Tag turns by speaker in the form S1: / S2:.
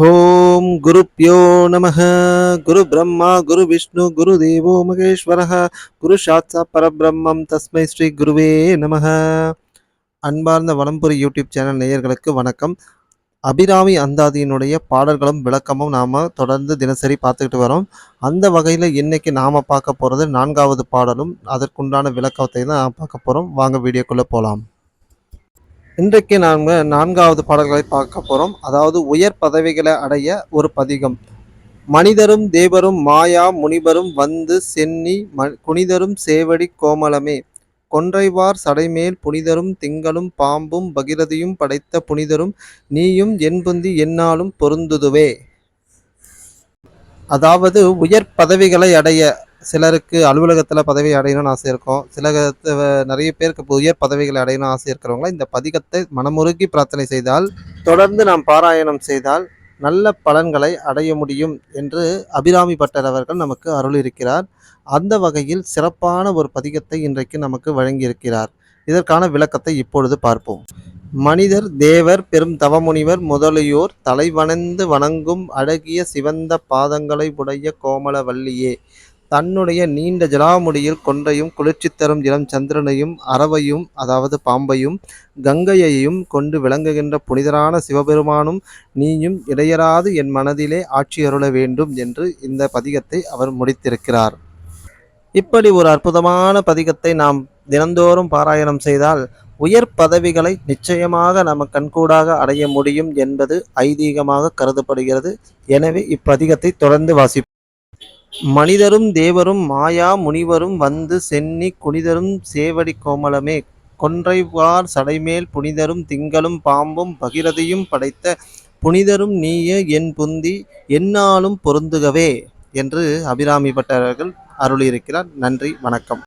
S1: ஓம் குருப்யோ நமः. குரு பிரம்மா குரு விஷ்ணு குரு தேவோ மகேஸ்வரः குரு சாட்சாத் பரபிரம்மம் தஸ்மை ஸ்ரீ குருவே நமः. அன்பார்ந்த வலம்புரி யூடியூப் சேனல் நேயர்களுக்கு வணக்கம். அபிராமி அந்தாதியினுடைய பாடல்களும் விளக்கமும் நாம தொடர்ந்து தினசரி பார்த்துக்கிட்டு வரோம். அந்த வகையில் இன்னைக்கு நாம பார்க்க போகிறது 4வது பாடலும் அதற்குண்டான விளக்கத்தை தான் பார்க்க போகிறோம். வாங்க வீடியோக்குள்ளே போகலாம். இன்றைக்கு நாம 4வது பாடல்களை பார்க்க போகிறோம். அதாவது உயர் பதவிகளை அடைய ஒரு பதிகம். மனிதரும் தேவரும் மாயா முனிவரும் வந்து சென்னி குனிதரும் சேவடி கோமளமே கொன்றைவார் சடைமேல் புனிதரும் திங்களும் பாம்பும் பகிரதியும் படைத்த புனிதரும் நீயும் என்புந்தி எந்நாளும் பொருந்துதுவே. அதாவது உயர் பதவிகளை அடைய சிலருக்கு அலுவலகத்தில் பதவி அடையணும்னு ஆசை இருக்கும். நிறைய பேருக்கு உயர் பதவிகளை அடையணும்னு ஆசை இருக்கிறவங்க இந்த பதிகத்தை மனமுருகி பிரார்த்தனை செய்தால், தொடர்ந்து நாம் பாராயணம் செய்தால் நல்ல பலன்களை அடைய முடியும் என்று அபிராமி பட்டர் அவர்கள் நமக்கு அருளியிருக்கிறார். அந்த வகையில் சிறப்பான ஒரு பதிகத்தை இன்றைக்கு நமக்கு வழங்கியிருக்கிறார். இதற்கான விளக்கத்தை இப்பொழுது பார்ப்போம். மனிதர் தேவர் பெரும் தவமுனிவர் முதலியோர் தலைவணந்து வணங்கும் அழகிய சிவந்த பாதங்களை உடைய கோமல வள்ளியே, தன்னுடைய நீண்ட ஜடாமுடியில் கொன்றையும் குளிர்ச்சி தரும் இளம் சந்திரனையும் அரவையும் அதாவது பாம்பையும் கங்கையையும் கொண்டு விளங்குகின்ற புனிதரான சிவபெருமானும் நீயும் இடையராது என் மனதிலே ஆட்சி அருள வேண்டும் என்று இந்த பதிகத்தை அவர் முடித்திருக்கிறார். இப்படி ஒரு அற்புதமான பதிகத்தை நாம் தினந்தோறும் பாராயணம் செய்தால் உயர் பதவிகளை நிச்சயமாக நம்ம கண்கூடாக அடைய முடியும் என்பது ஐதீகமாக கருதப்படுகிறது. எனவே இப்பதிகத்தை தொடர்ந்து வாசிப்போம். மனிதரும் தேவரும் மாயா முனிவரும் வந்து சென்னி குனிதரும் சேவடி கோமளமே கொன்றைவார் சடைமேல் புனிதரும் திங்களும் பாம்பும் பகிரதியும் படைத்த புனிதரும் நீயே என் புந்தி எந்நாளும் பொருந்துகவே என்று அபிராமி பட்டர்கள் அருளியிருக்கிறார். நன்றி, வணக்கம்.